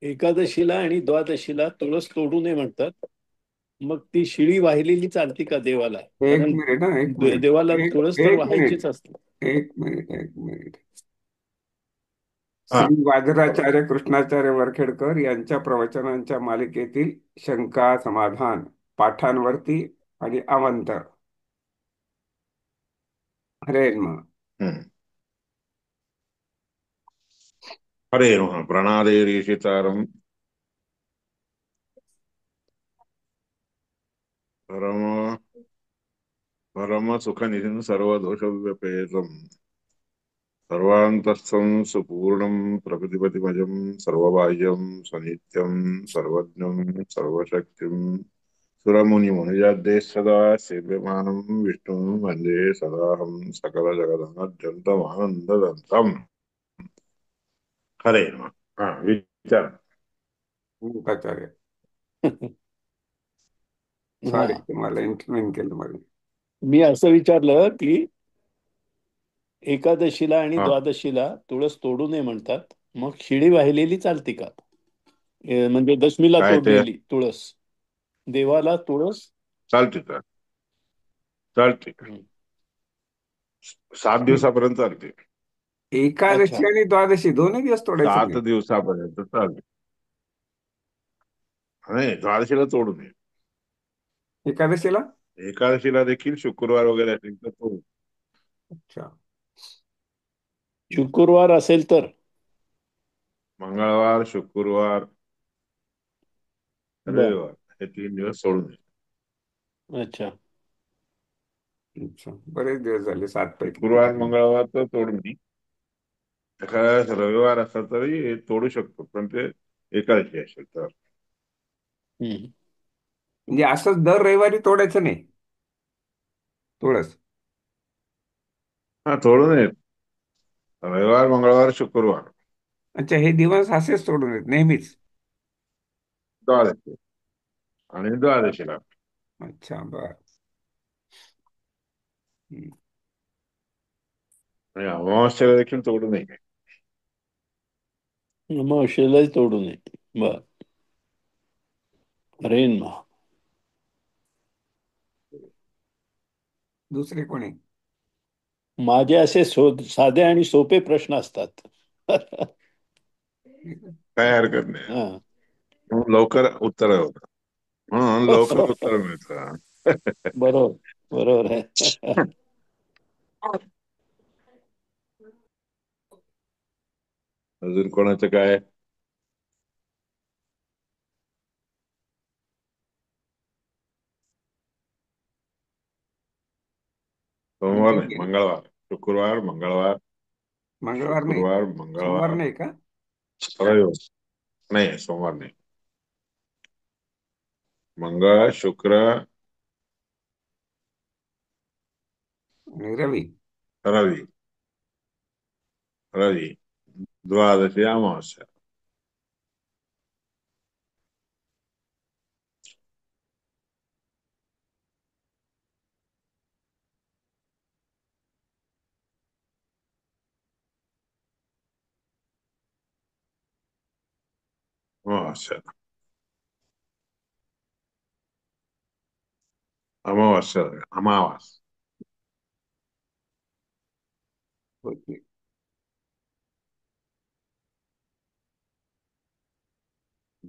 एकादशीला आणि द्वादशीला तुळस तोडू नये म्हणतात. मग ती शिळी वाहिलेली चालती का देवाला? एक कारण मिनिट हा, एक मिनिट. देवाला तुळस एक तर एक वाहायचीच मिनिट. असते. एक मिनिट, एक मिनिट. हा, श्री बोला. वादराचार्य कृष्णाचार्य वरखेडकर यांच्या प्रवचनांच्या मालिकेतील शंका समाधान पाठांवरती आणि अवांतर. हरे नमः. हम्म. हरे नमः. प्रणादेरीशितारम् परम परम सुखनिधिं सर्वदोषव्यपेतम् सर्वान्तस्थं सुपूर्णं प्रकृतिपतिमजं सर्वबाह्यं सनित्यं सर्वज्ञं सर्वशक्तिं सुरमुनिमनुजाद्यैः सदा सेव्यमानं विष्णुं वन्दे सदाहं सकलजगदनत्यन्तमानन्ददन्तम्. हरे नमः. हा, विचार. ओंकाचार्य. हा, सॉरी, तुम्हाला इंटरव्ह्यू केलं मध्ये. मी असं विचारलं की एकादशीला आणि हा. द्वादशीला तुळस तोडू नये म्हणतात. मग शिडी वाहिलेली चालती का? म्हणजे दशमीला काय ते? तोडलेली तुळस देवाला तुळस. चालते चालते. चालते. हं. 7 दिवसापर्यंत चालते. अच्छा. एकादशी आणि द्वादशी दोन्ही दिवस तोडायचं सात नाही? दिवसापर्यंत चालते. नाही, द्वादशीला तोडू नये. एकादशीला? एकादशीला देखील शुक्रवार वगैरे असेल तर तोडू. अच्छा. शुक्रवार असेल तर. हम्म. मंगळवार, शुक्रवार, बर. रविवार हे 3 दिवस सोडू नये. अच्छा. अच्छा, बरेच दिवस झाले 7 पैकी शुक्रवार, 3. मंगळवार तर तोडू नये. एखाद्या रविवार असला तरी तोडू शकतो, पण ते एकादशी असेल तर. हम्म. म्हणजे असंच दर रविवारी तोडायचं नाही तुळस? हा, तोडू नये. रविवार, मंगळवार, शुक्रवार, अच्छा, हे दिवस असेच सोडून येत नेहमीच? द्वादशी आणि द्वादशीला. अच्छा, बर. हम्म. आणि अमावास्येला देखील तोडू नये. मग शिलाही तोडू नये. बर. रेन मा. दुसरे कोणी? माझे असे साधे आणि सोपे प्रश्न असतात. काय हरकत नाही. हा. म्हणून लवकर उत्तर होतं. म्हणून लवकर उत्तर मिळतं. बरोबर. बरोबर आहे. अजून कोणाचं काय? सोमवार नाही, मंगळवार. शुक्रवार, मंगळवार. मंगळवार नाही? शुक्रवार, सोमवार मंगळवार, नाही का? रविवार. नाही, सोमवार नाही. मंगळ, शुक्र, आणि रवी? रवी. रवी, द्वादशी, अमावस्या. अमावस्या. अमावस्या. अमावास. होती.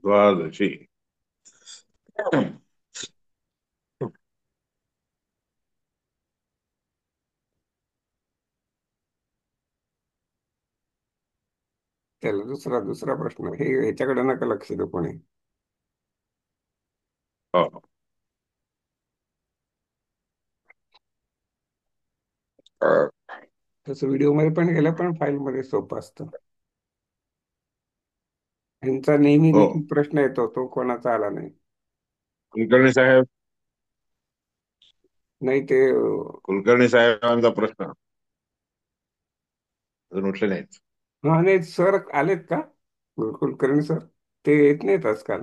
द्वादशी. त्याला दुसरा दुसरा प्रश्न, हे ह्याच्याकडे नका लक्ष देऊ कोणी. हो. तसं व्हिडिओ मध्ये पण गेलं, पण फाईल मध्ये सोपं असतं. ह्यांचा नेहमी हो. लिखित प्रश्न येतो, तो कोणाचा आला नाही. कुलकर्णी साहेब. नाही ते कुलकर्णी साहेबांचा प्रश्न अजून उठले नाहीत. हा, नाही सर आलेत का? कुलकर्णी सर ते येत नाहीत आजकाल.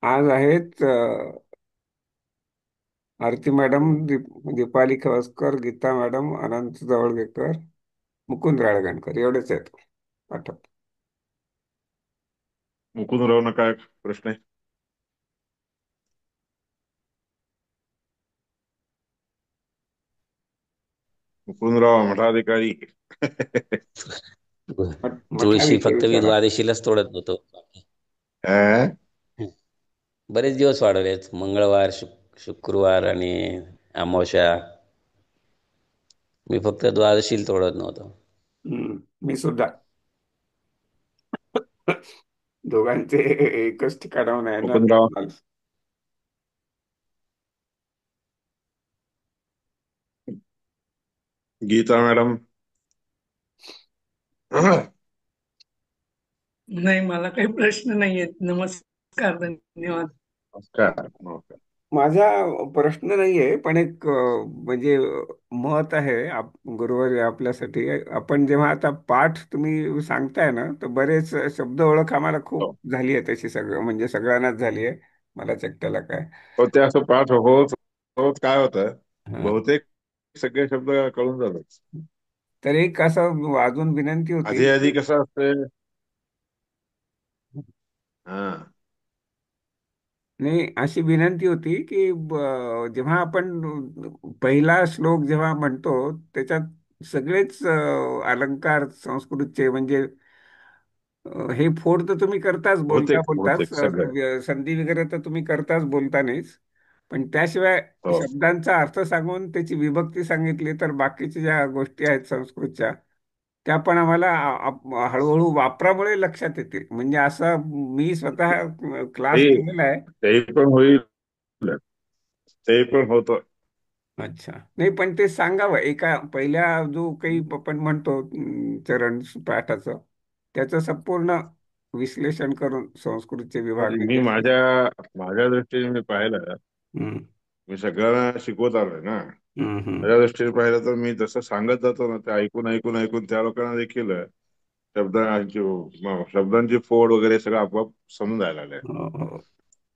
आज आहेत आरती मॅडम, दीपाली खवसकर, गीता मॅडम, अनंत जवळगेकर, मुकुंद राळगणकर, एवढेच आहेत. आठवत. मुकुंदरावना काय प्रश्न आहे? मुकुंदराव मठाधिकारी. तुळशी मठाधिकारी फक्त मी विचारा. द्वादशीलाच तोडत होतो. अं? बरेच दिवस वाढवलेत, मंगळवार, शुक्रवार आणि अमावस्या. मी फक्त द्वादशीला तोडत नव्हतो. मी सुद्धा. दोघांचे एकच ठिकाणाहून आहे ना. मुकुंदराव, गीता मॅडम. नाही, मला काही प्रश्न नाहीयेत. नमस्कार, धन्यवाद. नमस्कार. नमस्कार. माझा प्रश्न नाहीये, पण एक म्हणजे मत आहे गुरुवारी आपल्यासाठी. आपण जेव्हा आता पाठ तुम्ही सांगताय ना, तर बरेच शब्द ओळख आम्हाला हो. खूप झाली आहे तशी, सगळं म्हणजे सगळ्यांनाच झाली आहे, मला एकट्याला काय. हो, ते असं पाठ होत होत काय होतं, हा. बहुतेक सगळे शब्द कळून जातात. तर एक असं अजून विनंती होती. आधी आधी कसं असतं. हा. नाही, अशी विनंती होती की जेव्हा आपण पहिला श्लोक जेव्हा म्हणतो, त्याच्यात सगळेच अलंकार संस्कृतचे म्हणजे हे फोड तर तुम्ही करताच, बोलता बहुतेक बोलताच बहुतेक सगळे. संधी वगैरे तर तुम्ही करताच, बोलता नाहीच. पण त्याशिवाय हो. शब्दांचा अर्थ सांगून त्याची विभक्ती सांगितली, तर बाकीच्या ज्या गोष्टी आहेत संस्कृतच्या, त्या पण आम्हाला हळूहळू वापरामुळे लक्षात येते. म्हणजे असं मी स्वतः क्लास ते केलेला आहे. ते पण होईल. ते पण होतं. अच्छा, नाही पण ते सांगावं, एका पहिल्या जो काही आपण म्हणतो चरण पाठाचं, त्याचं संपूर्ण विश्लेषण करून संस्कृतचे विभाग मी म्हणजे. माझ्या माझ्या दृष्टीने मी पाहिलं. हम्म, मी सगळ्यांना शिकवत आलोय ना. हम्म, हम्म. माझ्या दृष्टीने पाहिलं तर मी जसं सांगत जातो ना, ते ऐकून ऐकून ऐकून त्या लोकांना देखील शब्दांची फोड वगैरे सगळं आपोआप समजून जायला लागलंय. हो, हो,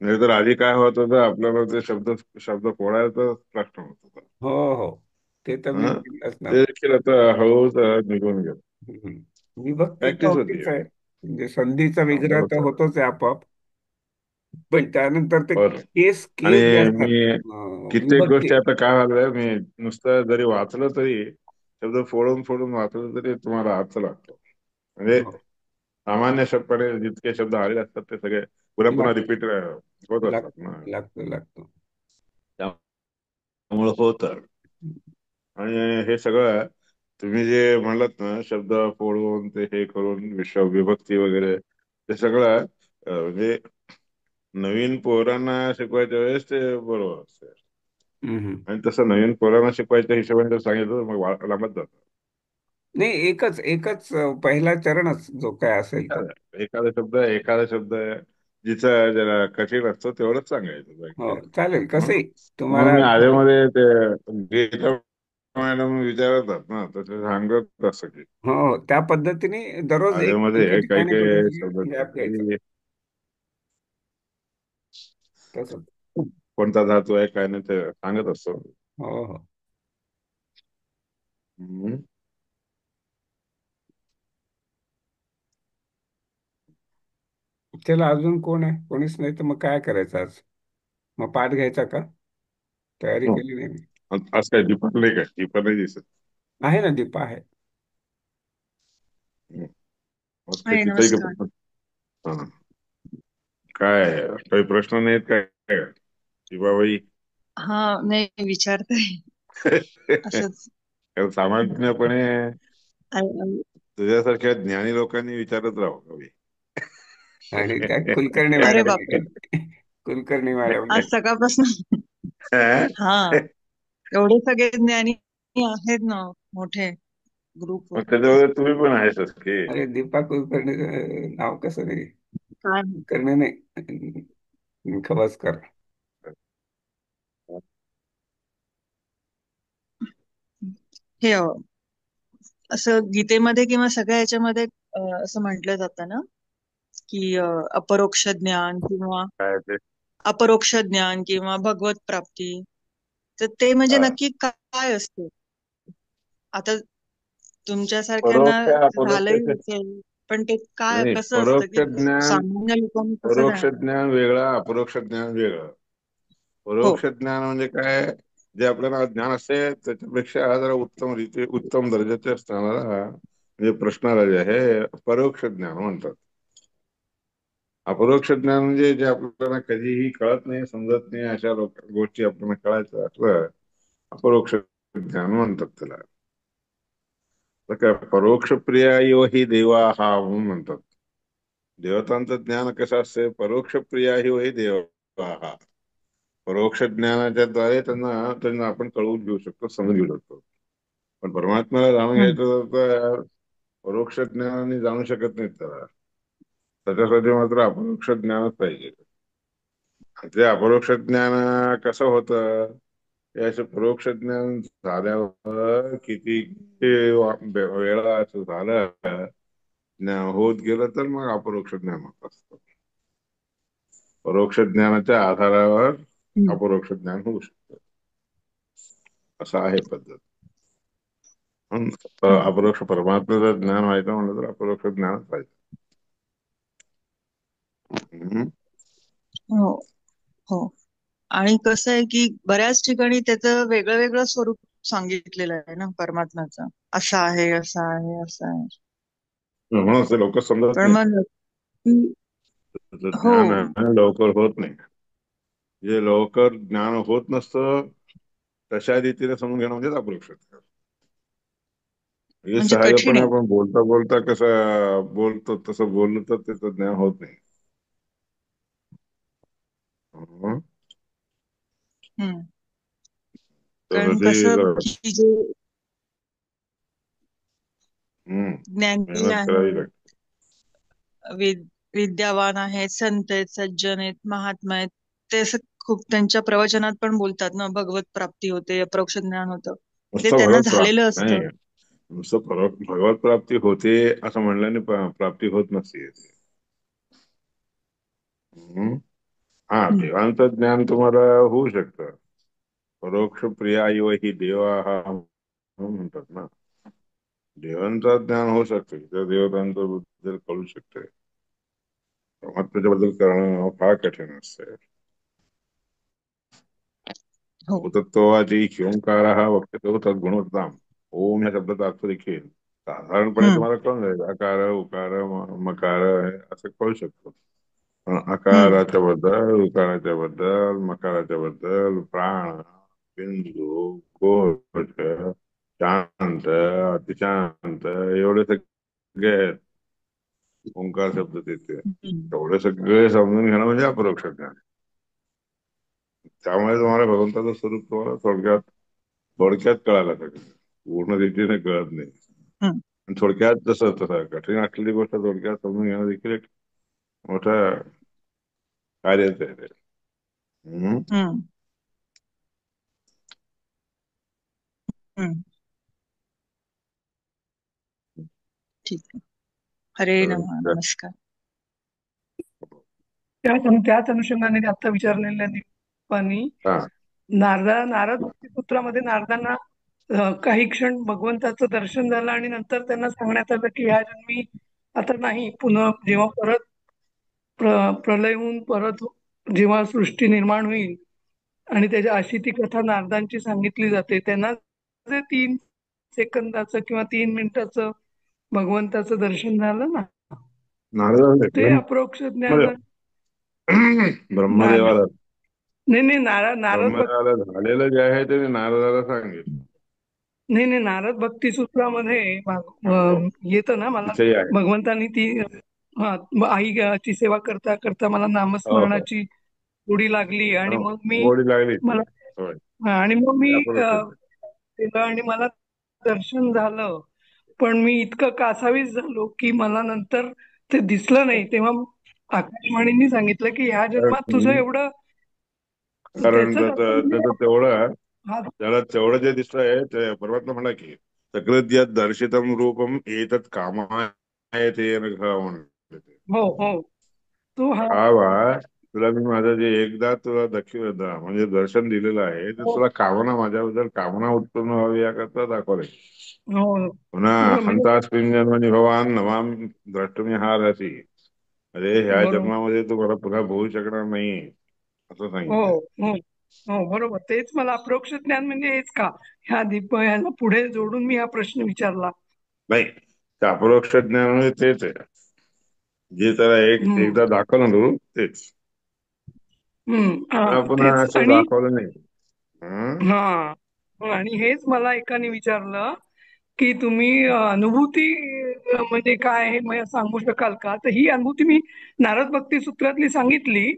नाही तर आधी काय होत होतं, आपल्याला ते शब्द शब्द फोडायचा प्रश्न होत होता. हो, हो, ते तर मी हं? केलंच ते नव्हतं. देखील आता हळूहळू निघून गेलं. हम्म. विभक्ती तर प्रॅक्टिस होती. होतीच आहे, म्हणजे संधीचा विग्रह तर बरोबर. होतोच आहे आपोआप. पण त्यानंतर ते बरं. केस आणि केस जे असतात, मी कित्येक विभक्ती. गोष्टी आता काय झालंय, मी नुसतं जरी वाचलं तरी शब्द फोडून फोडून वाचलं तरी तुम्हाला अर्थ लागतो. म्हणजे हो, सामान्य शब्दपणे जितके शब्द आले असतात ते सगळे पुन्हा पुन्हा लाग रिपीट होत लाग असतात ना. लागतो. त्यामुळे होतं. आणि हे सगळं तुम्ही जे म्हणलात ना, शब्द फोडून ते हे करून विभक्ती वगैरे, ते सगळं म्हणजे नवीन पोरांना शिकवायच्या वेळेस ते बरोबर असतं. हम्म. आणि तसं नवीन पोरांना शिकवायच्या हिशोबाने जर सांगितलं तर मग लांबत जातं. नाही, एकच एकच पहिला चरणच जो काय असेल तो. एखादा शब्द जिचं जरा कठीण असतो तेवढंच सांगायचं हो, बाकी. चालेल, म्हणून कसंही म्हणून तुम्हाला. मी आधेमध्ये ते गीता मॅडम विचारतात ना, तर ते सांगत असं की हो, हो, त्या पद्धतीने दररोज एक एका आधेमध्ये काही ठिकाणी काही कुठेतरी शब्द गॅप घ्यायचा, की तसं. कोणता धातू आहे काय नाही ते सांगत असतो. हो, हो. हम्म. त्याला अजून कोण आहे? कोणीच नाही, तर मग काय करायचं आज? मग पाठ घ्यायचा का? तयारी केली नाही मी. आज काय दीपक नाही, काय दीपक नाही दिसत. आहे ना, दीपा आहे. हम्म. आज काय आहे, तिथंही नमस्कार. हा. काय काही प्रश्न नाहीत काय दीपाबाई? हा, नाही विचारते असंच. कारण सामान्यपणे आ- आ- तुझ्यासारख्या ज्ञानी लोकांनी विचारत राहावं कवी. आणि त्या कुलकर्णी अरे मॅडम बापरे, कुलकर्णी मॅडम आज सकाळपासून. हा, एवढे सगळे ज्ञानी आहेत ना, मोठे ग्रुपवर. मग त्याच्यामध्ये तुम्ही पण आहेतच की. अरे, दीपा कुलकर्णी नाव कसं नाही? काय कुलकर्णी नाही, खवासकर. हे असं गीतेमध्ये किंवा सगळ्या याच्यामध्ये असं म्हटलं जातं ना, की अपरोक्ष ज्ञान किंवा काय ते भगवत प्राप्ती. तर ते म्हणजे हा. नक्की काय असते? आता तुमच्यासारख्यांना परोक्ष अपरोक्ष झालंही असेल. पण ते काय नाही, कसं असतं की ज्ञान सामान्य लोकांनी कसं परोक्ष जाणार? ज्ञान वेगळं, अपरोक्ष ज्ञान वेगळं. हो. परोक्ष ज्ञान म्हणजे काय? जे आपल्याला ज्ञान असते त्याच्यापेक्षा जरा उत्तम रीती उत्तम दर्जाचे असणारा म्हणजे प्रश्नाला जे आहे परोक्ष ज्ञान म्हणतात. अपरोक्ष ज्ञान म्हणजे जे आपल्याला कधीही कळत नाही, समजत नाही, अशा गोष्टी आपल्याला कळायचं असलं अपरोक्ष ज्ञान म्हणतात त्याला. तर काय परोक्ष प्रिया इव ही देवा हा म्हणून म्हणतात. देवतांचं ज्ञान कसं असते? परोक्ष प्रिया इव ही देवा हा. परोक्ष ज्ञानाच्या द्वारे त्यांना त्यांना आपण कळवून घेऊ शकतो, समजून घेऊ शकतो. पण परमात्म्याला जाणून हम्म. घ्यायचं तर परोक्ष ज्ञानाने जाणू शकत नाहीत त्याला. त्याच्यासाठी मात्र अपरोक्ष ज्ञानच पाहिजे. ते अपरोक्ष ज्ञान कसं होतं? हे असं परोक्ष ज्ञान झाल्यावर किती वेळा असं झालं ज्ञान होत गेलं तर मग अपरोक्ष ज्ञान होत असतं. परोक्ष ज्ञानाच्या आधारावर हम्म. अपरोक्ष ज्ञान होऊ शकतं. असं आहे पद्धत. तर हम्म. अपरोक्ष परमात्म्याचं ज्ञान व्हायचं म्हणलं तर अपरोक्ष ज्ञानच पाहिजे. हम्म. हो. हो. आणि कसं आहे की बऱ्याच ठिकाणी त्याचं वेगळं वेगळं स्वरूप सांगितलेलं आहे ना परमात्म्याचं. असं आहे, असं आहे, असं आहे. म्हणून असं लोक समजत पण नाही. मग नक्की त्याचं हो. ज्ञान लवकर होत नाही. जे लवकर ज्ञान होत नसतं तशा रीतीने समजून घेणं म्हणजे अपरोक्ष ज्ञान. हे म्हणजे कठीण सहजपणे आहे. आपण बोलता बोलता कसं बोलतो तसं बोललं तर त्याचं ज्ञान होत नाही. हं. हम्म. कारण त्यासाठी कसं जरा ही जे ज्ञानी मेहनत आहे, करावी लागते. विद्यावान आहेत, संत आहेत, सज्जन आहेत, महात्मा आहेत, ते असं खूप त्यांच्या प्रवचनात पण बोलतात ना, भगवत प्राप्ती होते, अपरोक्ष ज्ञान होतं. ते नुसतं त्यांना भगवत झालेलं प्राप्ती नाही, असतं. नुसतं भगवत प्राप्ती होते असं म्हणल्याने प्राप्ती होत नसते. हं. हा, हम्म. देवांचं ज्ञान तुम्हाला होऊ शकतं. परोक्ष प्रिया इव ही देवा हा म्हणतात ना. देवांचं ज्ञान होऊ शकतं, त्या देवतांचं बद्दल कळू शकते. परमात्म्याच्याबद्दल करणं फार कठीण असते. हो. भूतत्ववादी ओंकार हा वक्तव्य तद्गुणोत्तम. ओम या शब्दाचा अर्थ देखील साधारणपणे हम्म. तुम्हाला कळून जाईल. अकार उकार मकार हे असं कळू शकतो. पण हम्म. अकाराच्या बद्दल, उकाराच्या बद्दल, मकाराच्या बद्दल, प्राण, बिंदू, कोश, शांत, अतिशांत एवढे सगळे आहेत. ओंकार शब्द तिथे हम्म. एवढे सगळे समजून घेणं म्हणजे अपरोक्ष ज्ञान. त्यामुळे तुम्हाला भगवंताचं स्वरूप तुम्हाला थोडक्यात थोडक्यात कळायला पाहिजे. पूर्ण रीतीने कळत नाही. हम्म. आणि थोडक्यात तसं तसं कठीण असलेली गोष्ट थोडक्यात समजून घेणं देखील एक मोठं कार्यच आहे ते. हम्म. हम्म. हम्म. ठीक आहे. हरे तर नमस्कार. त्याच अनुषंगाने आता विचारलेल्या दीपानी हा, नारद भक्तिसूत्रामध्ये नारदांना काही क्षण भगवंताचं दर्शन झालं आणि नंतर त्यांना सांगण्यात आलं की ह्या जन्मी आता नाही, पुन्हा जेव्हा परत प्रलय होऊन परत जेव्हा सृष्टी निर्माण होईल आणि त्याच्या अशी ती कथा नारदांची सांगितली जाते. त्यांना जे 3 सेकंदाचं किंवा 3 मिनिटाचं भगवंताचं दर्शन झालं ना, ते नारद अप्रोक्ष ज्ञान नारद ब्रह्मदेवाला नाही नाही नारद भक्त ब्रह्मदेवाला झालेलं जे आहे ते नारदाला सांगितलं. नाही नाही नारद भक्ती सूत्रामध्ये हो, येतं ना, मला तिथेही आहे. भगवंतांनी ती आईची सेवा करता करता मला हो हो, नामस्मरणाची गोडी लागली आणि हो, मग मी गोडी लागली ती. मला होय, आणि मग मी ते अपरोक्ष ज्ञान. केलं आणि मला दर्शन झालं. पण मी इतकं कासावीस झालो की मला नंतर ते दिसलं नाही. तेव्हा आकाशवाणींनी सांगितलं की ह्या जन्मात तुझं एवढं कारण त्याचं त्याचं तात्पर्य त्याचं तेवढं हा त्याला तेवढं जे दिसतंय ते परमात्मा म्हणला की सकृत यत् दर्शितम रूपम एतत् कामाय ते म्हणते ते. हो हो तो हा हा बा तुला मी माझं जे एकदा तुला म्हणजे दर्शन दिलेलं आहे ते हो तुला कामना माझ्याबद्दल कामना उत्पन्न व्हावी याकरता दाखवलंय. हो पुन्हा म्हणजे हंतास्मिन् जन्मनि भवान नमामि द्रष्टुमिहार्हसि. अरे ह्या बरोबर. जन्मामध्ये तू मला पुन्हा बघू शकणार नाही असं हो सांगितलंय. हो हो बरोबर. तेच मला अप्रोक्ष ज्ञान म्हणजे हेच का, ह्या ह्याला पुढे जोडून मी हा प्रश्न विचारला. नाही, ते अपरोक्ष ज्ञान म्हणजे तेच आहे, जे त्याला हम्म एकदा दाखवलं ना तेच पुन्हा पुन्हा तेच. असं आणि दाखवलं नाही. हं? हा आणि हेच मला एकाने विचारलं की तुम्ही अनुभूती म्हणजे काय हे मला सांगू शकाल का. तर ही अनुभूती मी नारद भक्ती सूत्रातली सांगितली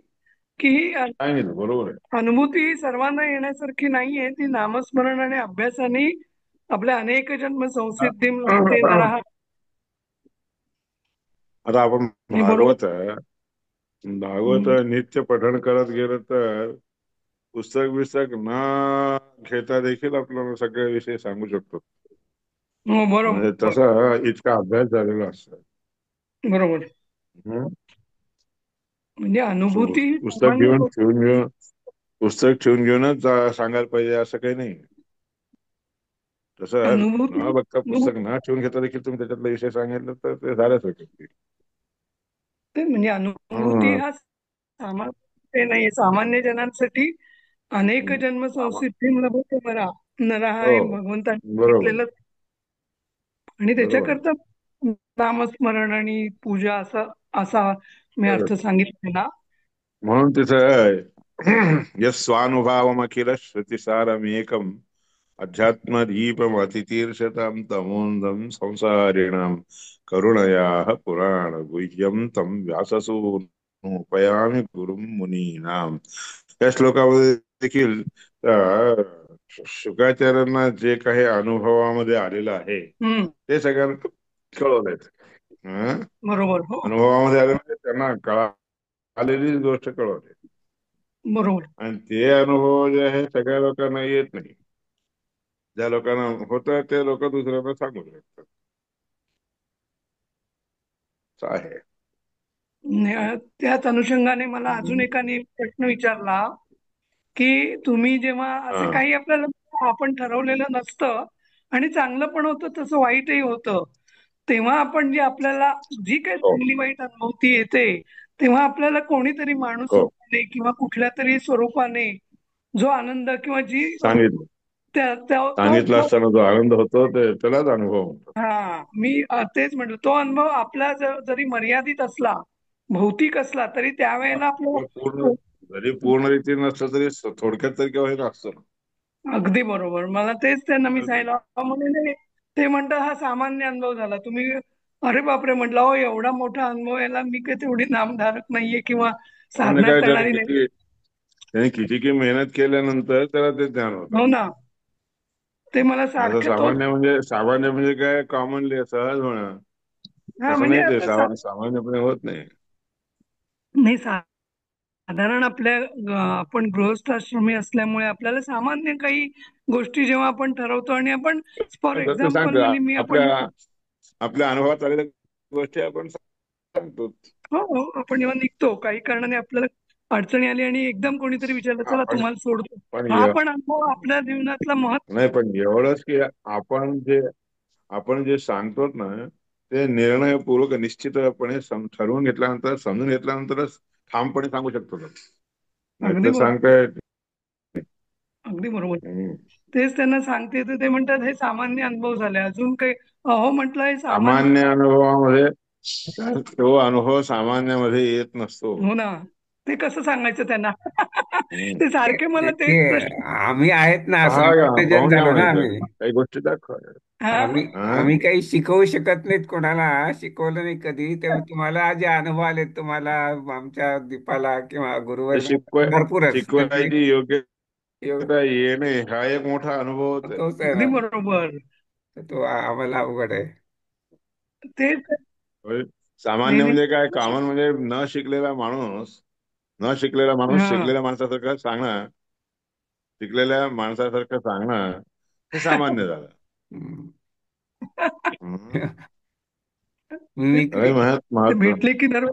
की ही सांगितलं बरोबर आहे. अनुभूती ही सर्वांना येण्यासारखी नाहीये. ती नामस्मरण आणि अभ्यासाने आपल्या अनेक जन्म संसिद्धी लभते नरः. आता आपण हे बरोबर. भागवत हम्म, नित्य पठण करत गेलं तर पुस्तक बिस्तक न घेता देखील आपल्याला सगळे विषय सांगू शकतो. हो म्हणजे बरोबर तसा इतका अभ्यास झालेला असतो. बरोबर. हं? म्हणजे अनुभूती ही पुस्तक सामान्य घेऊन गोष्ट. ठेवून घेऊन पुस्तक ठेवून घेऊनच सांगायला पाहिजे असं काही नाही. तसं अनुभूती न बघता पुस्तक न ठेवून घेता देखील तुम्ही त्याच्यातला विषय सांगितलं तर ते झालंच होतं. ते म्हणजे अनुभूती हं. हा सामान्य ते नाही, सामान्य जनांसाठी अनेक जन्म आमा- संसिद्धी लभते नरः हो हे भगवंतांनी बरोबर सांगितलेलं. आणि बरोबर त्याच्याकरता नामस्मरण आणि पूजा असा असा मी अर्थ बरोबर. सांगितलेला. म्हणून तिथं यस्वानुभावमखिल श्रुतिसारमेकम अध्यात्मदीपमतितीर्षतां तमोन्दं संसारिणां करुणयाः पुराण गुह्यं तं व्याससूनुपयामि गुरुं मुनीनाम. या श्लोकामध्ये देखील शुकाचार्यांना जे काही अनुभवामध्ये आलेलं आहे हम्म ते सगळ्यांना कळवलंय. हं? बरोबर. हो अनुभवामध्ये आले म्हणजे त्यांना कळालेली गोष्ट कळवली बरोबर. आणि ते अनुभव जे आहे सगळ्या लोकांना येत नाही. ज्या लोकांना होतं ते लोक दुसऱ्यांना सांगू शकतात असं आहे. त्याच अनुषंगाने मला अजून हम्म. एकाने प्रश्न विचारला की तुम्ही जेव्हा असे हा. काही आपल्याला आपण ठरवलेलं नसतं आणि चांगलं पण होतं तसं वाईटही होतं, तेव्हा आपण जे आपल्याला जी काही हो चांगली वाईट अनुभूती येते तेव्हा आपल्याला कोणीतरी माणूस हो रूपाने किंवा कुठल्या तरी स्वरूपाने जो आनंद किंवा जी सांगितलं तो सांगितलं तो असताना जो आनंद होतो ते त्यालाच अनुभव म्हणतो. मी तेच म्हटलं, तो अनुभव आपला जरी मर्यादित असला, भौतिक असला तरी त्यावेळेला किंवा पूर्ण आपल्याला. जरी पूर्ण रीती नसलं तरी थोडक्यात तरी केव्हा हे असतं ना. अगदी बरोबर. मला तेच त्यांना मी अगदी. सांगितलं. म्हणे नाही, ते म्हणतात हा सामान्य अनुभव झाला. तुम्ही अरे बापरे म्हटलं, हो एवढा मोठा अनुभव यायला मी काही तेवढी नामधारक नाहीये किंवा म्हणजे साधना काय करणारी नाही. त्याने किती की मेहनत केल्यानंतर त्याला ते ज्ञान होतं. हो ना. ते मला असं सारखे तो. सामान्य म्हणजे काय कॉमनली सहज होणं हा तसं म्हणजे नाही. ते आता सामान्यपणे होत नाही. नाही, साधारण आपल्या आपण गृहस्थाश्रमी असल्यामुळे आपल्याला सामान्य काही गोष्टी जेव्हा आपण ठरवतो आणि आपण फॉर तर ते एक्झाम्पल सांगतो म्हणजे मी आपण. आपल्या आपल्या अनुभवात आलेल्या गोष्टी आपण सांगतो. हो हो आपण जेव्हा निघतो काही कारणाने आपल्याला अडचणी आली आणि एकदम कोणीतरी विचारलं चला आपण तुम्हाला सोडतो, पण हा पण अनुभव आपल्या जीवनातला महत्व. नाही पण एवढंच की आपण जे सांगतो ना ते निर्णयपूर्वक निश्चितपणे ठरवून घेतल्यानंतर समजून घेतल्यानंतरच ठामपणे सांगू शकतो ना. अगदी नाहीतर बरोबर. सांगताय. अगदी बरोबर. हम्म. तेच त्यांना सांगते तर ते म्हणतात हे सामान्य अनुभव झाले, अजून काही. अहो म्हटलं हे सामान्य. सामान्य अनुभवामध्ये तो अनुभव सामान्यामध्ये येत नसतो. हो ना. ते कसं सांगायचं त्यांना. हम्म. ते सारखे मला ते तेच प्रश्न. आम्ही आहेत ना, पहा का सामान्य जन पाहून या झालो ना म्हणायचं आम्ही. काही गोष्टी दाखवा. आम्ही हा? आम्ही काही शिकवू शकत नाहीत कोणाला, शिकवलं नाही कधी. तेव्हा तुम्हाला जे अनुभव आले तुम्हाला, आमच्या दीपाला किंवा ते गुरुवर्गाला भरपूरच त्यातले शिकवायची योग्यता योग येणे हा एक मोठा अनुभव होत आहे. तोच आहे अगदी ना. बरोबर. तो आम्हाला अवघड आहे. तेच. होय. नाही सामान्य नाही. म्हणजे काय कॉमन म्हणजे न शिकलेला माणूस हा शिकलेल्या माणसासारखं सांगणं शिकलेल्या माणसासारखं सांगणं हे सामान्य झालं. हम्म. हम्म. मिमिक्री. लय ते महत्व भेटले की दर.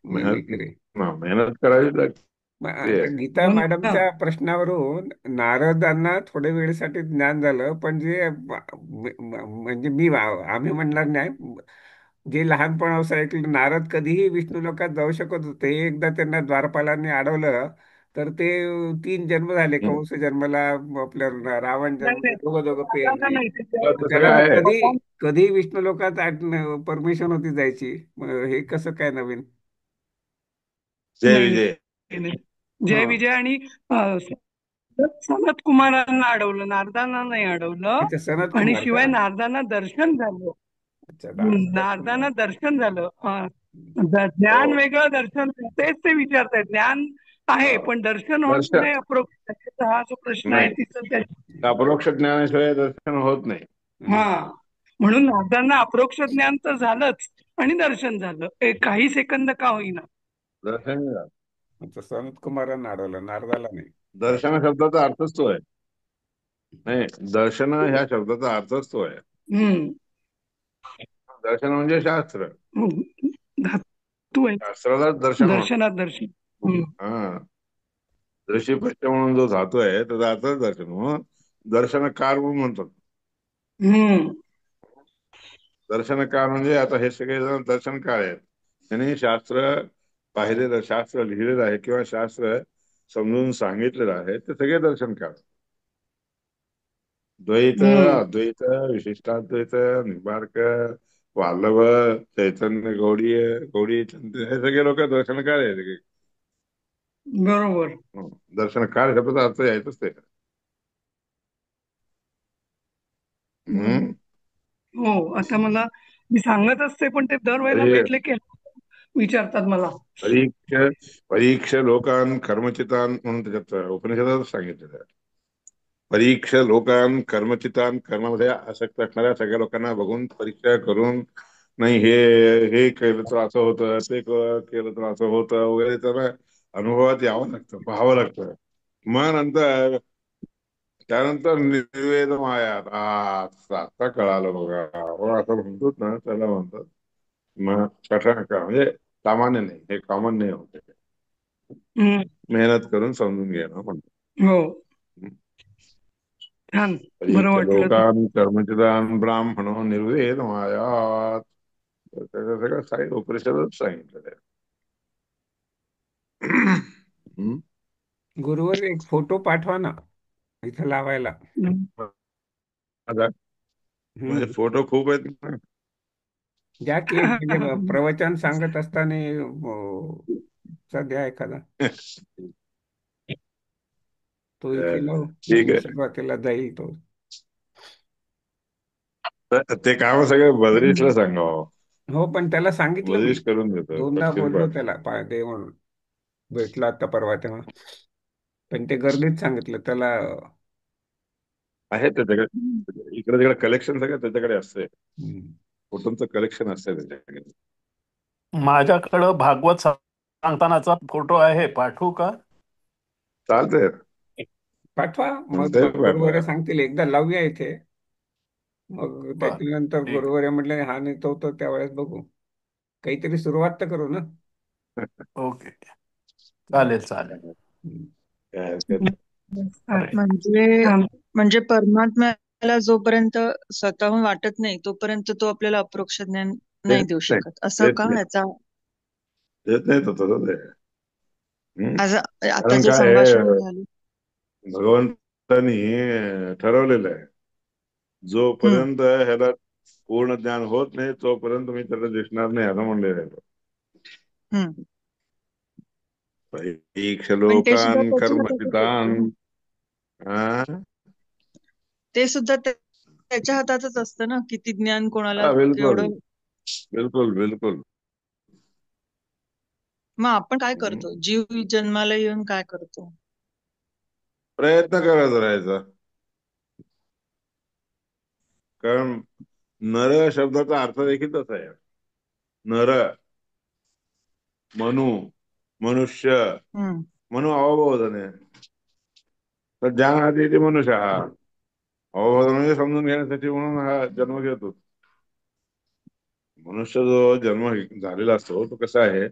मेहनत मिमिक्री. मेहनत करावी मग लागते. आता गीता हो ना. मॅडमच्या प्रश्नावरून नारदांना थोड्या वेळेसाठी ज्ञान झालं, पण जे म्हणजे आम्ही म्हणणार नाही, जे लहानपणापासून ऐकलं, नारद कधीही विष्णू लोकात जाऊ शकत होते. एकदा त्यांना द्वारपालांनी अडवलं तर ते 3 जन्म झाले, हम्म. कंस जन्मला, आपल्या रावण नाही जन्मला, नाही, दोघं दोघं नारदांना पेरले. नाही ते मग तर त्याला सगळं मग आहे. कधी भगवान. कधी विष्णू लोकात परमिशन होती जायची. मग हे कसं काय नवीन? जय नाही विजय. नाही नाही. हा, जय विजय आणि सनत कुमारांना अडवलं, नारदांना नाही अडवलं. अच्छा, सनत आणि कुमार का? शिवाय नारदांना दर्शन झालं. अच्छा, सनत नारदांना कुमार. दर्शन झालं. हो. ज्ञान वेगळं, दर्शन वेगळं. तेच ते विचारतायत. ज्ञान आहे हा. पण दर्शन होणं दर्शन नाही, अप्रोक्ष. त्याचा हा जो प्रश्न आहे नाही, तिचं त्या. अपरोक्ष ज्ञानाशिवाय दर्शन होत नाही. हम्म. हा, म्हणून नारदांना अप्रोक्ष ज्ञान तर झालंच आणि दर्शन झालं, काही सेकंद का होईना. दर्शन अच्छा, सनत कुमारांना अडवलं, नारदाला नाही. दर्शन शब्दाचा अर्थच तो आहे. नाही, दर्शन ह्या शब्दाचा अर्थच तो आहे. हम्म. दर्शन म्हणजे शास्त्र. धातू आहे. शास्त्रालाच दर्शन म्हणतो. दर्शनात दर्शन. हम्म. हा, दृष्टीपश्च म्हणून जो धातू आहे त्याचा अर्थच दर्शन, म्हणून दर्शनकार म्हणून म्हणतात. हम्म. दर्शनकार म्हणजे आता हे सगळे जण दर्शनकार आहेत. त्यांनी शास्त्र पाहिलेलं, शास्त्र लिहिलेलं आहे किंवा शास्त्र समजून सांगितलेलं आहे, ते सगळे दर्शनकार. द्वैत, हम्म. अद्वैत, विशिष्टाद्वैत, निंबार्क, वाल्लभ, चैतन्य गौडी, गौडी चंद्र, हे सगळे लोक दर्शनकार आहेत सगळे. बरोबर. दर्शनकार शब्दाचा अर्थ यायचंच ते. बरोबर. हम्म. हो, आता मला, मी सांगत असते पण ते दरवेळेला परी- भेटले की विचारतात मला. परीक्ष लोकान कर्मचितान म्हणून त्याच्यात उपनिषदात सांगितलेलं आहे. परीक्ष लोकान कर्मचितान, कर्मामध्ये आसक्त असणाऱ्या सगळ्या लोकांना बघून परीक्षा करून, नाही हे हे केलं तर असं होतं, ते केलं तर असं होतं वगैरे, त्याला अनुभवात यावं लागतं, पाहावं लागतं. मग नंतर, त्यानंतर निर्वेद मायात आता कळालं बघा, असं म्हणतो ना, त्याला म्हणतात. मग कठीण का म्हणजे सामान्य नाही, हे कॉमन नाही होते. हम्म. मेहनत करून समजून घेणं म्हणतो. हो, छान. बरं परीक्ष वाटलं तू. लोकान कर्मचिदान ब्राह्मणो निर्वेद मायात. तर त्याचं सगळं साहित्य उपनिषदच सांगितलेलं आहे. हम्म. गुरुवर एक फोटो पाठवा ना, इथं लावायला. आता माझे हम्म. फोटो खूप आहेत ना. द्या की एक, म्हणजे प्रवचन सांगत असताना द्या एखादा. तो इथे लावू ठीक म्हणजे आहे. सुरुवातीला जाईल तो. ते काम सगळं बद्रीशला सांगावं. हो, पण त्याला सांगितलं मी, बद्रीश करून देतो, दोनदा तपशील बोललो पाठ. त्याला, दे म्हणून. भेटला आता परवा तेव्हा, पण ते गर्दीत सांगितलं त्याला. आहे त्याच्याकडे, इकडे तिकडे कलेक्शन सगळं त्याच्याकडे असते. हम्म. फोटोचं कलेक्शन असते त्याच्याकडे. माझ्याकडं भागवत सांगतानाचा फोटो आहे, पाठवू का? चालतंय. पाठवा, मग कोणताही पाठवा. गुरुवारी सांगतील, एकदा लावूया इथे. मग बर, त्याच्यानंतर ठीक गुरुवारी म्हटलं हा नाही तो त्यावेळेस बघू, काहीतरी सुरुवात तर करू ना. आहे. ओके, चालेल चालेल. हम्म. काय हरकत नाही. अरे, म्हणजे छान. म्हणजे परमात्म्याला जोपर्यंत स्वतःहून वाटत नाही तोपर्यंत तो आपल्याला अप्रोक्ष ज्ञान नाही देत देऊ नाही, शकत, असं देत का नाही, याचा देत नाही तो तसंच आहे. आज आता कारण जे काय संभाषण आहे, झालं. भगवंतानी ठरवलेलं आहे, हम्म. जोपर्यंत ह्याला पूर्ण ज्ञान होत नाही तोपर्यंत मी त्याला दिसणार नाही, असं म्हणलेलं आहे. हम्म. परीक्ष पण ते सुद्धा लोकान त्याच्या हातातच कर्मचितान. असतं ना. हा. ते सुद्धा त्याच्या हातातच असतं ना, किती ज्ञान कोणाला हा, बिलकुल, केवढं. बिलकुल, बिलकुल. मग आपण काय हम्म. करतो, जीव जन्माला येऊन काय करतो? प्रयत्न करत राहायचा. कारण नर शब्दाचा अर्थ देखील तसा आहे. नर, मनु, मनुष्य. हम्म. मनु अवबोधने, तर ज्ञानासाठी ते मनुष्य हा अवबोधन म्हणजे समजून घेण्यासाठी म्हणून हा जन्म घेतो. मनुष्य जो जन्म झालेला असतो तो कसा आहे,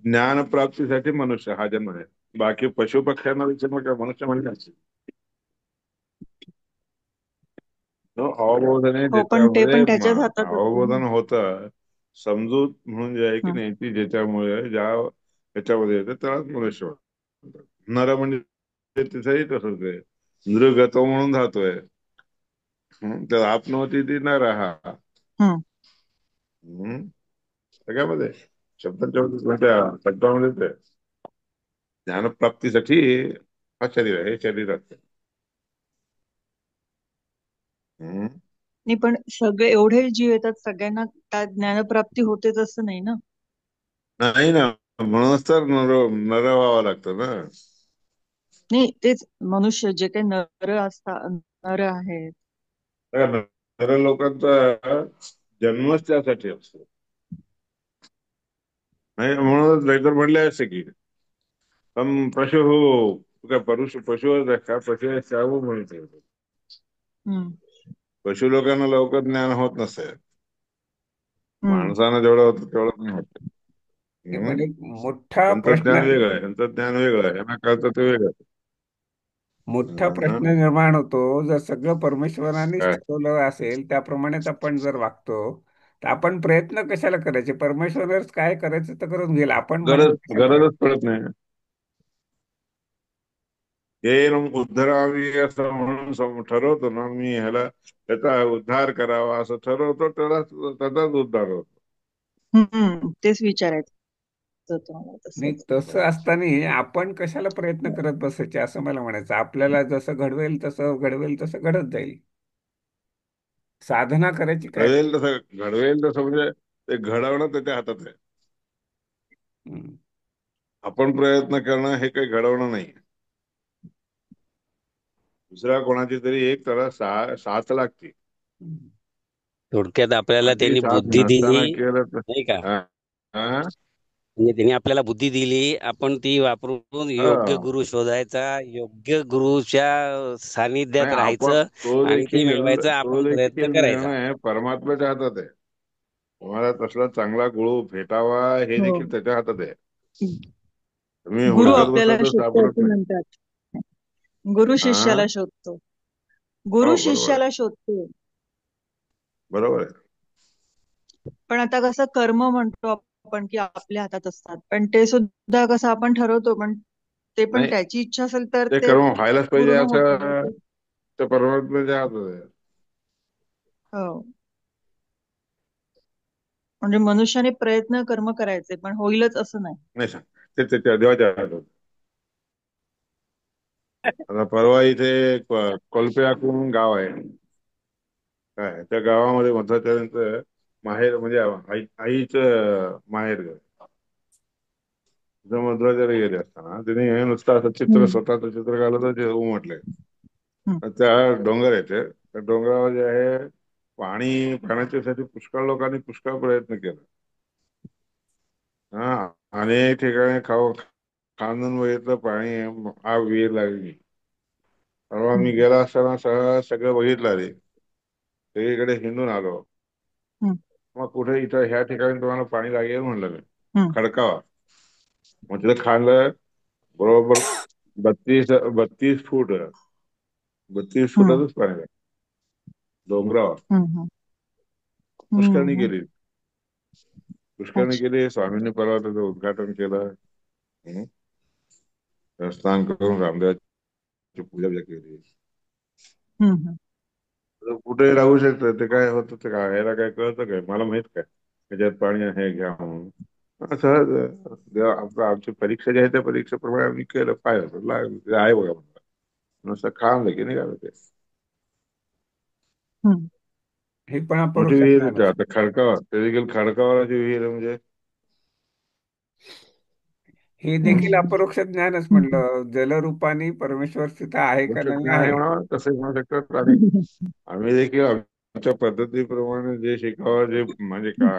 ज्ञानप्राप्तीसाठी मनुष्य हा जन्म आहे. बाकी पशु पक्ष्यांना जन्म काय मनुष्य म्हणजे अवबोधने हो, पण ते ज्याच्यामध्ये पण त्याच्याच हातात असते ना. अवबोधन होतं, समजूत म्हणून जे आहे की हं, नाही ती ज्याच्यामुळे ज्या ह्याच्यामध्ये येते त्यालाच मनुष्य म्हणतात. नर म्हणजे तिथेही तसंच आहे. नृगतो म्हणून धातोय. तर आपनवती ती नर हा. हं. हम्म. सगळ्यामध्ये शब्दांच्या त्या शब्दामध्येच आहे. ज्ञानप्राप्तीसाठी हा शरीर आहे, हे शरीरात हम्म. नाही, पण सगळे एवढे जीव येतात, सगळ्यांना त्यात ज्ञानप्राप्ती होतेच असं नाही ना. नाही ना, म्हणूनच तर नर व्हावं लागतं ना. नाही, तेच मनुष्य जे काही नर असतात, नर आहेत. खरं लोकांचा जन्मच त्यासाठी असतो. नाही म्हणूनच नाहीतर म्हणले असते की हम पशु हो, काय पशु आहे का, पशु आहे शाहू म्हणते. हं, पशु लोकांना लवकर ज्ञान होत नसते. हं. माणसानं जेवढं होतं तेवढं नाही होत. हे हम्म. पण एक मोठा त्यांचं प्रश्न ज्ञान वेगळं आहे, त्यांचं ज्ञान वेगळं आहे, यांना कळतं ते वेगळं मोठा आहे. प्रश्न निर्माण होतो. जर सगळं परमेश्वरानेच काय ठरवलं असेल त्याप्रमाणेच आपण जर वागतो, तर आपण प्रयत्न कशाला करायचे? परमेश्वरच काय करायचं तर करून घेईल, आपण म्हणत कशाला गरजच राहायचं? पडत नाही. हे उद्धरावी असं म्हणून ठरवतो ना, मी ह्याला त्याचा उद्धार करावा असं ठरवतो, त्याचाच उद्धार होतो. तेच विचारायचं होतं मला नाही, तसंच. तसं असताना आपण कशाला प्रयत्न करत बसायचे असं मला म्हणायचं. आपल्याला जसं घडवेल तसं घडत जाईल. साधना करायची काय? घडवेल तसं म्हणजे ते घडवणं त्याच्या हातात आहे. हम्म. आपण प्रयत्न करणं हे काही घडवणं नाही. दुसऱ्या कोणाची तरी एक त्याला साथ लागते. हम्म. थोडक्यात आपल्याला माझी त्यांनी साथ बुद्धी दिली, नसताना केलं तर नाही का? हा, हा, म्हणजे त्यांनी आपल्याला बुद्धी दिली, आपण ती वापरून योग्य हा. गुरु शोधायचा, योग्य गुरुच्या सानिध्यात नाही आपण राहायचं आणि ती मिळवायचं तो आपण प्रयत्न देखील करायचा. निर्णय परमात्म्याच्या हातात आहे. तुम्हाला तसला चांगला गुरु भेटावा हे हो. देखील त्याच्या हातात आहे. तुम्ही गुरु हुडकत आपल्याला बसला तर शोधतो सापडत असं नाही. म्हणतात. गुरु हा, शिष्याला शोधतो. गुरु हो बरोबर आहे, शिष्याला शोधतो. बरोबर आहे. पण आता कसं कर्म म्हणतो आपण की आपल्या हातात असतात, पण ते सुद्धा कसं आपण ठरवतो, पण ते पण नाही त्याची इच्छा असेल तर ते ते कर्म व्हायलाच पाहिजे पूर्ण होतं ना असं ते. त्या परमात्म्याच्या हातात आहे. हो, म्हणजे मनुष्याने प्रयत्न कर्म करायचे, पण होईलच असं नाही. नाही सांग ते त्याच्या देवाच्या हातात आहे. आता परवा इथे कोलपेया म्हणून गाव आहे. काय त्या गावामध्ये मध्वाचार्यांचं माहेर म्हणजे आईचं माहेर घर. तिथं मध्वाचार्य गेले असताना तिने नुसतं असं हम्म, स्वतःचं चित्र काढलं ते उमटलंय. हम्म, त्या डोंगर येते त्या डोंगरावर जे आहे पाण्याच्यासाठी पुष्कळ लोकांनी पुष्कळ प्रयत्न केला. हा, अनेक ठिकाणी खांदून बघितलं पाणी आग विहीर लागली. परवा मी हम्म, गेला असताना सगळं बघितलं रे, सगळीकडे हिंडून आलो. हम्म, मग कुठे इथं ह्या ठिकाणी तुम्हाला पाणी लागेल म्हणलं मी, हम्म, खडकावा. मग तिथं खाल्लं बरोबर 32 फूट 32 हम्म, फुटातच पाणी आहे डोंगरावर. हम्म, पुष्करणी हम्म, केली, पुष्करणी अच्छा. केली. स्वामींनी परवा त्याचं उद्घाटन केलं. हं. स्नान करून रामदेवाची पूजा बिजा केली. हम्म, हम्म, तर कुठे राहू शकतं ते, काय होतं ते काय ह्याला काय कळतं काय, मला माहित काय त्याच्यात पाणी आहे घ्या म्हणून. सहज आमची परीक्षा जी आहे त्या परीक्षेप्रमाणे आम्ही केलं. काय होतं ते आहे बघा म्हणलं, नुसतं खांब की निघालं ते. हम्म, हे पण मोठी अपरोक्ष विहीर आहे ज्ञानच. आता खडकावर, ते देखील खडकावरची विहीर आहे म्हणजे हे देखील हम्म, अपरोक्ष ज्ञानच हम्म, म्हणलं. जलरूपाने परमेश्वर तिथं आहे का नाही ज्ञान आहे आहे. म्हणा, तसे म्हणू शकतात. आणि आम्ही देखील आमच्या पद्धतीप्रमाणे जे शिकावं, जे म्हणजे का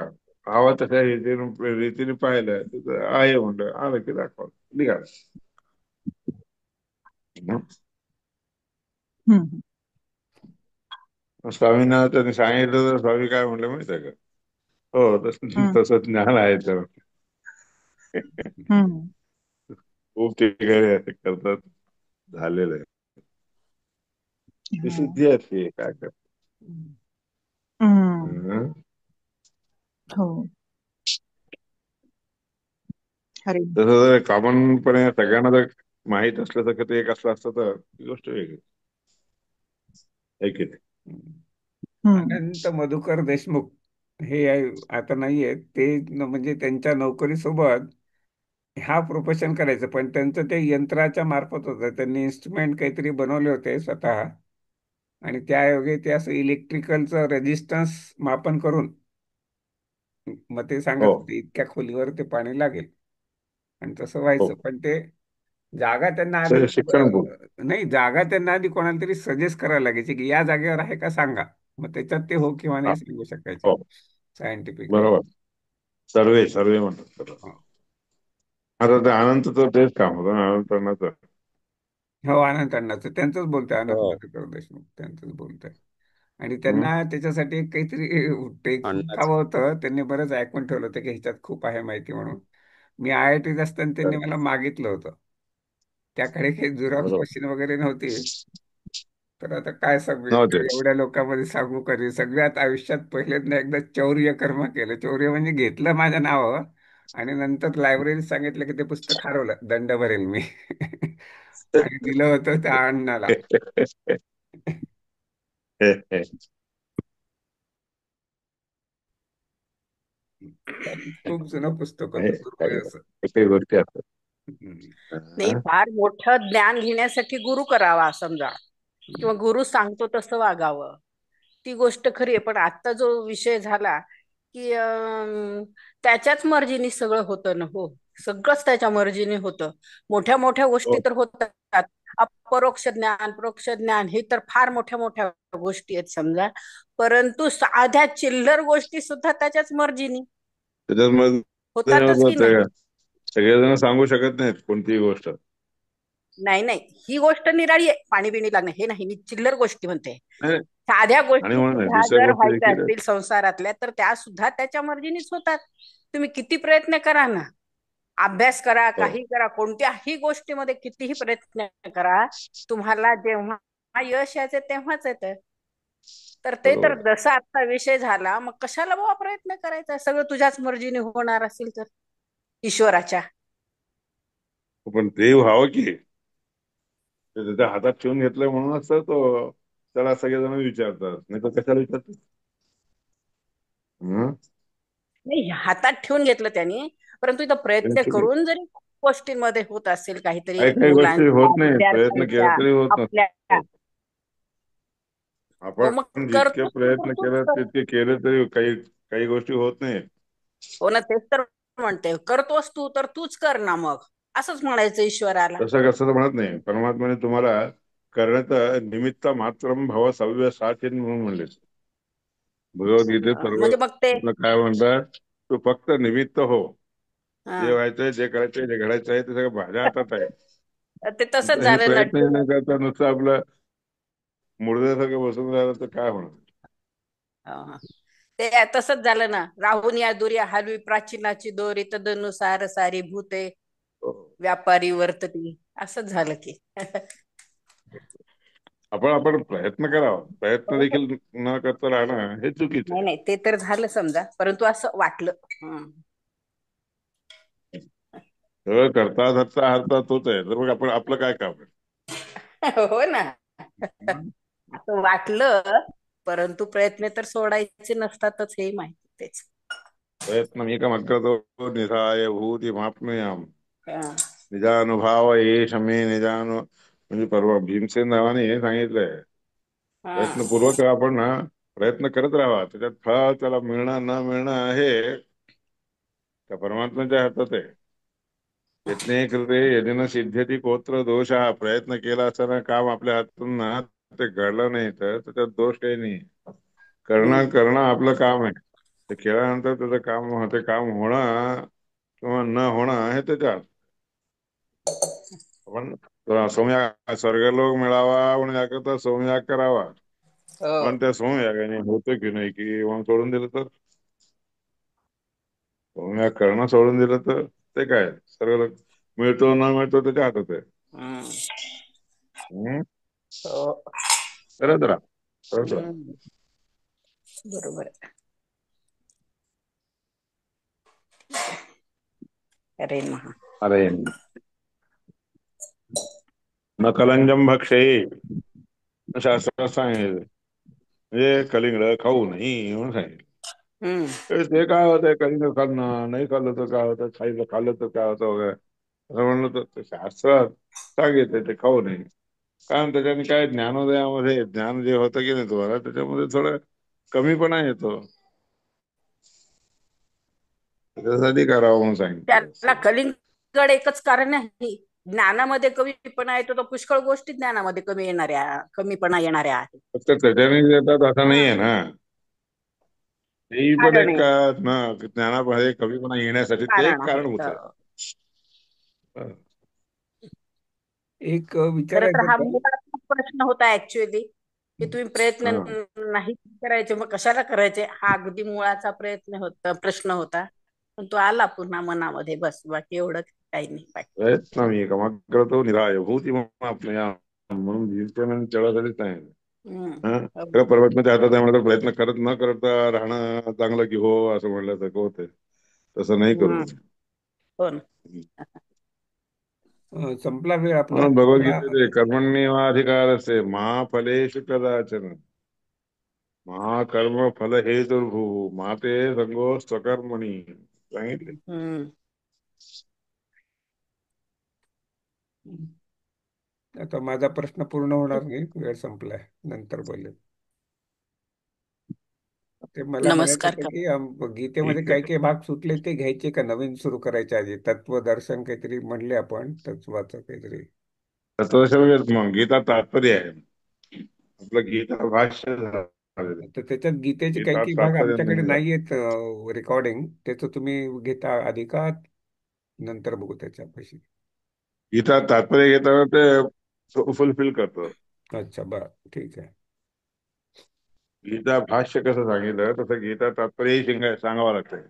हवं तशा रीतीने पाहिलं तिथं आहे म्हणलं, आलं की दाखवलं निघालं. हम्म, स्वामींना त्यांनी सांगितलं तर स्वामी काय म्हणलं माहिती आहे का? हो तसं हम्म, तसं ज्ञान आहे तर हम्म. खूप ठिकाणी असे करतात, झालेलं आहे. ती हो. सिद्धी असते, काय करतात. हम्म. हं? हो. हरी. तसं जर कॉमनपणे सगळ्यांना जर माहीत असल्यासारखं ते एक असलं असतं तर ती गोष्ट वेगळी आहे की नाही? हम्म. अनंत मधुकर देशमुख हे आता नाहीये ते, म्हणजे त्यांच्या नोकरीसोबत हा प्रोफेशन करायचं, पण त्यांचं ते यंत्राच्या मार्फत होतं. त्यांनी इन्स्ट्रुमेंट काहीतरी बनवले होते स्वतः, आणि त्यायोगे ते असं इलेक्ट्रिकलचं रेजिस्टन्स मापन करून मग ते हो सांगत होते इतक्या खोलीवर ते पाणी लागेल, आणि तसं हो. व्हायचं. पण ते जागा त्यांना शिक्षण खूप. नाही, जागा त्यांना आधी कोणाला तरी सजेस्ट करायला लागायची की या जागेवर आहे का सांगा. मग त्याच्यात ते हो किंवा हा, नाही सांगू शकायचे हो, सायंटिफिकली. बरोबर. सर्वे सर्वे म्हणतात त्याला. आता ते अनंतचं तेच काम होतं ना, अनंत. हो, आनंद अण्णाचं त्यांचंच बोलतोय, आनंद हो. मधुकर देशमुख त्यांचंच बोलतोय. आणि हं? त्यांना त्याच्यासाठी एक काहीतरी ते खूप अन्नाच. हवं होतं. त्यांनी बरंच ऐकून ठेवलं होतं की ह्याच्यात खूप आहे माहिती म्हणून. मी IITत असताना त्यांनी मला मागितलं होतं. त्याकडे काही झेरॉक्स बरोबर मशीन वगैरे नव्हती. तर आता काय सांगू, नव्हते. एवढ्या लोकांमध्ये सांगू कधी. सगळ्यात आयुष्यात पहिल्यांदा एकदा चौर्य कर्म केलं. चौर्य म्हणजे घेतलं माझं नाव आणि नंतर लायब्ररीत सांगितलं की ते पुस्तक हरवलं, दंड भरेल मी. आणि दिलं होतं त्या अण्णाला. खूप जुनं पुस्तक आहे, होतं, दुर्मिळ काही असं. काही गोष्टी असतात. हम्म. नाही, हं? फार मोठं ज्ञान घेण्यासाठी गुरु करावा समजा, हम्म. किंवा गुरु सांगतो तसं वागावं. ती गोष्ट खरी आहे. पण आता जो विषय झाला की त्याच्याच मर्जीने सगळं होतं ना हो. सगळंच त्याच्या मर्जीने होतं. मोठ्या मोठ्या गोष्टी हो, तर होतात. अपरोक्ष ज्ञान, परोक्ष ज्ञान हे तर फार मोठ्या मोठ्या गोष्टी आहेत समजा. परंतु साध्या चिल्लर गोष्टी सुद्धा त्याच्याच मर्जीने होतातच की नाही. त्याच्यामध्ये सगळेजण सांगू शकत नाहीत कोणतीही गोष्ट. नाही नाही, ही गोष्ट निराळी आहे, पाणी बिणी लागणं हे नाही, मी चिल्लर गोष्टी म्हणते. नाही, साध्या आणि गोष्टी म्हणून नाही, सुद्धा दुसऱ्या जर गोष्टी व्हायच्या देखील आहेत. असतील संसारातल्या तर त्या सुद्धा त्याच्या मर्जीनेच होतात. तुम्ही किती प्रयत्न करा ना, अभ्यास करा, हो, काही करा, कोणत्याही गोष्टीमध्ये कितीही प्रयत्न करा, तुम्हाला जेव्हा यश यायचं तेव्हाच येतं. तर ते तर बरोबर. जसा आता विषय झाला, मग कशाला बाबा प्रयत्न करायचा, सगळं तुझ्याच मर्जीने होणार असेल तर ईश्वराच्या. पण ते व्हावं की ते त्याच्या हातात ठेवून घेतलंय म्हणूनच तर तो त्याला सगळेजण विचारतात, नाही तर कशाला विचारतात. हं? नाही, हातात ठेवून घेतलं त्यांनी, परंतु इथं प्रयत्न त्यांची नाही. करून जरी गोष्टींमध्ये होत असेल काहीतरी काही काही गोष्टी मुलांच्या, होत नाही, प्रयत्न केला विद्यार्थ्यांच्या, तरी होत आपल्या, नसतात. हो मग आपण जितके करतोस तू तर प्रयत्न तूच केले कर. तितके केले तरी काही काही गोष्टी होत नाही. हो ना, तेच तर म्हणते, करतोस तू तर तूच कर ना मग, असंच म्हणायचं ईश्वराला. तसं कसं तर म्हणत नाही, परमात्म्याने तुम्हाला करण्याचं निमित्त मात्र भव सव्य साचिन म्हणून म्हणले भगवद्गीतेत. सर्व म्हणजे मग ते काय म्हणतात, तू फक्त निमित्त हो. जे हा, व्हायचंय, जे करायचंय, जे घडायचं आहे ते सगळं माझ्या हातात आहे. ते तसंच हे झालं ना. प्रयत्न न करता नुसतं आपलं मुडद्यासारखं बसून राहिलं तर काय होणार. हा. ते तसंच झालं ना, राहून या दुर्या हलवी प्राचीनाची दोरी तदनुसार सारी भूते हो. व्यापारी वर्तती, असंच झालं की. आपण आपण प्रयत्न करावा, प्रयत्न देखील न करता राहणं हे चुकीचं नाही आहे. नाही, ते तर झालं समजा, परंतु असं वाटलं. सगळं करता धरता हरता तोच आहे, तर मग आपण आपलं काय काम आहे. हो ना, हं? असं वाटलं, परंतु प्रयत्न तर सोडायचे नसतातच, हे माहिती तेच. प्रयत्नमेकम् अग्रतो निधाय भूती माप्नुयाम हा. निजानुभाव येष मे निजानु. म्हणजे परवा भीमसेन रावाने हे सांगितलंय, हा. प्रयत्नपूर्वक आपण ना प्रयत्न करत राहावा, त्याच्यात फळ त्याला मिळणं न मिळणं आहे त्या परमात्म्याच्या हातात आहे. यत्ने कृते यदिन सिद्ध्यति कोत्र दोष. हा प्रयत्न केला असताना काम आपल्या हातून ना ते घडलं नाही तर त्याच्यात दोष काही नाही. करणं हम्म. करणं आपलं काम आहे. ते केल्यानंतर त्याचं काम, ते काम होणं किंवा न होणं हे त्याच्यात. आपण सोमयाग स्वर्गलोक मिळावा म्हणून याकरता सोमयाग करावा, हो. पण त्या सोमयागाने होतं की नाही की मग सोडून दिलं तर, सोमयाग करणं सोडून दिलं तर ते काय सर्व मिळतो न मिळतो त्याच्या हातात आहे. हम्म. हम्म? हो. करत राहा, करत राहा. हम्म. बरोबर आहे. अरे महा. अरे न कलंजम भक्षये शास्त्रात सांगितलं, म्हणजे कलिंगड खाऊ नाही म्हणून सांगितलं. हम्म. ते काय होतंय, कलिंगड खाल्लं नाही खाल्लं तर काय होतं, खायचं खाल्लं तर काय होतं वगैरे असं म्हणलं तर ते शास्त्रात सांगितलं ते खाऊ नये. कारण त्याच्याने काय ज्ञानोदयामध्ये ज्ञान जे होतं की नाही तुम्हाला, त्याच्यामध्ये थोडं कमीपणा येतो. त्याच्यासाठी करावं म्हणून सांगितलं त्याला असं. कलिंगड एकच कारण आहे. ज्ञानामध्ये कमीपणा येतो तर पुष्कळ गोष्टी ज्ञानामध्ये कमीपणा येणाऱ्या आहेत. फक्त त्याच्याने येतात असं हं. नाहीये ना. तेही पण कारण एक आहे. ना ज्ञानामध्ये कमीपणा येण्यासाठी ते एक कारण आहे. कारणभूत आहे. हो. एक खरं तर विचारायचं हा होतं. मुळात प्रश्न होता ऍक्च्युअली, की तुम्ही प्रयत्न हा. नाही करायचे मग कशाला करायचे, हा अगदी मुळाचा प्रश्न होता. पण तो आला पुन्हा मनामध्ये, बस बाकी एवढं काही नाही बाकी. प्रयत्न मी करतो निराय भूती म्हणून आपल्या म्हणून जीवन चढासाठीच सांगितलं. हम्म. हा हो. खरं परमात्म्याच्या हातात आहे म्हणलं, प्रयत्न करत न करता राहणं चांगलं की हो असं म्हणलं तर होतंय. तसं नाही करू. हम्म. हो ना. संपला वेळ आपला म्हणून थोडा. भगवद्गीतेचे कर्मण्येवाधिकार असते महाफलेषु कदाचन महाकर्म फल हेतुर्भू माते संगो स्वकर्मणी सांगितले. हम्म. आता माझा प्रश्न पूर्ण होणार नाही, वेळ संपलाय, नंतर बोलेल. ते मला म्हणायचं नमस्कार होतं करा. की गीतेमध्ये ठीक काही आहे. काही भाग सुटले ते घ्यायचे का नवीन सुरू करायचे आधी? तत्वदर्शन काहीतरी म्हणले आपण, तत्वाचं काहीतरी. तत्वशब्द मग गीता तात्पर्य आहे. आपलं गीता भाष्य झालेलं. तर त्याच्यात गीतेचे काही गीता काही भाग तात्पर्य आमच्याकडे नाही नाही आहेत रेकॉर्डिंग. त्याचं तुम्ही घेता आधी का नंतर बघू त्याच्यापाशी? गीता तात्पर्य घेताना ते फुलफिल करतो. अच्छा, बरं, ठीक आहे. गीता भाष्य कसं सांगितलं तसं गीता तात्पर्यही सांगावं लागतंय.